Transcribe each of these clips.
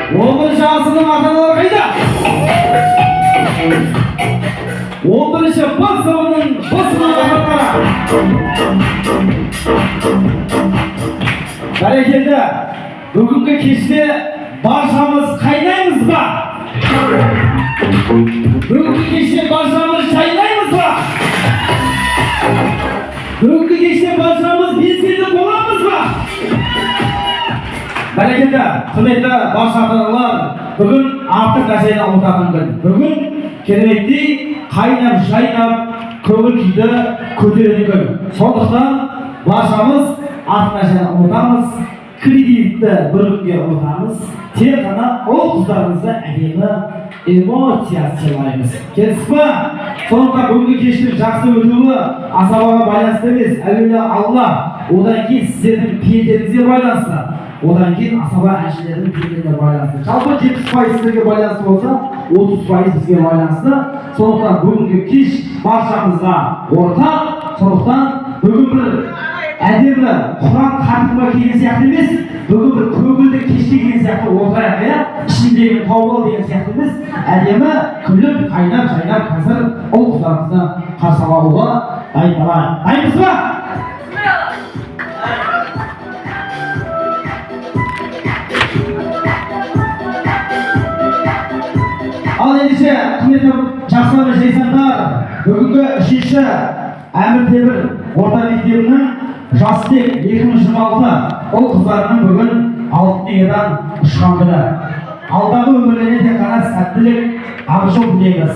11 asrның ата-аналары қайда? 11-ші Б сыныбының ата-аналары. Бәрекелді, бүгінгі кеште баршамыз қайнаймыз ба? Бүгінгі кеште баршамыз шайнаймыз ба? Бүгінгі кеште баршамыз белсенді боламыз ба? Бәрекелді, құрметті барша ата-аналар, бүгін артық нәрсені ұмытатын күн. Бүгін кереметтей қайнап жайнап көңіл күйді көтеретін күн. Сондықтан баршамыз артық нәрсені ұмытамыз, кредитті бір күнге ұмытамыз, тек қана ол қыздарымызды әдемі эмоция сыйлаймыз. Келісіп па? Сондықтан бүгінгі кештің жақсы өтуі асабаға байланысты емес, әуелі Алла, одан кейін сіздердің пейілдеріңізге байланысты. Одан кейін асаба әншілердің пейілдеріне байланысты. Жалпы 70% сіздерге байланысты болса, 30% бізге байланысты. Сондықтан бүгінгі кеш баршамызға ортақ. Сондықтан бүгін бір әдемі Құран хатымға келген сияқты емес, бүгін бір көгілді кешке келген сияқты отырайық, иә? Ішіндегі тауып ал деген сияқты емес, әдемі күліп, қайнап, жайнап қазір ұл қыздарымызды қарсы алуға дайындалайық. Дайынбыз ба? Ал ендеше, құрметті жақсылар жайсаңдар, бүгінгі 3-ші Әмір Темір орта мектебінің Жастек 2026 ұл қыздарының бүгін алтын теңгеден ұшқан күні. Алдағы өмірлеріне тек қана сәттілік, абыржу тілейміз.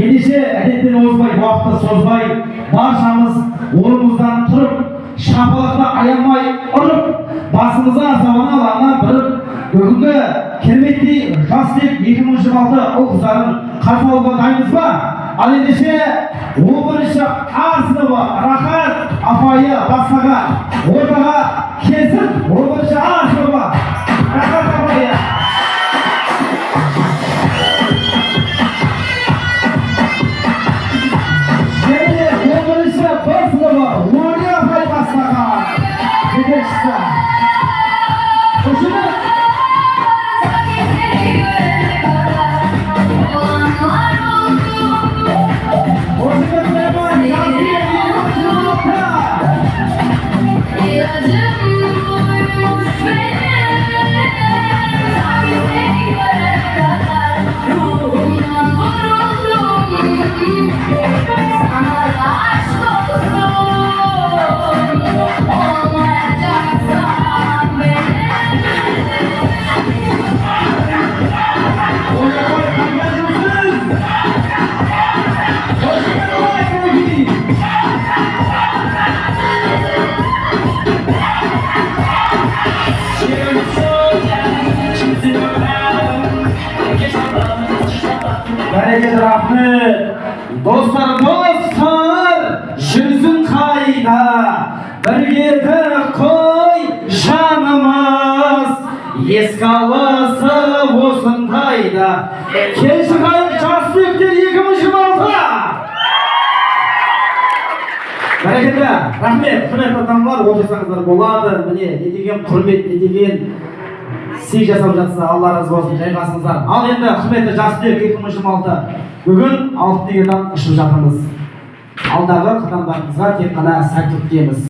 Ендеше әдеттен озбай, уақытты созбай, баршамыз орнымыздан тұрып, шапалақта аянбай ұрып, басымызға асабаны алаңнан біріп, бүгінгі кереметтей Жастек 2026 ұл қыздарын қарсы алуға дайынбыз ба? Ал ендеше 11-ші А сыныбы Рахат апайы бастаған ортаға келсін. 11-ші А сыныбы Рахат апайы. Және 11-ші Б сыныбы Уәли апай бастаған жетекшісі. Көшіріп бәрекелді рахмет. Достар, жүрсін қайда, бірге қой жанымыз, еске алысып осындайда. Келші қайын Жастектер 2026-да. Бәрекелді рахмет. Құрметті ата-аналар, отырсаңыздар болады. Міне, не деген құрмет, не деген сый жасап жатса, Алла разы болсын, жайғасыңыздар. Ал енді құрметті Жастек 2026 бүгін алтын теңгеден ұшып жатырмыз. Алдағы қадамдарыңызға тек қана сәттілік тілейміз.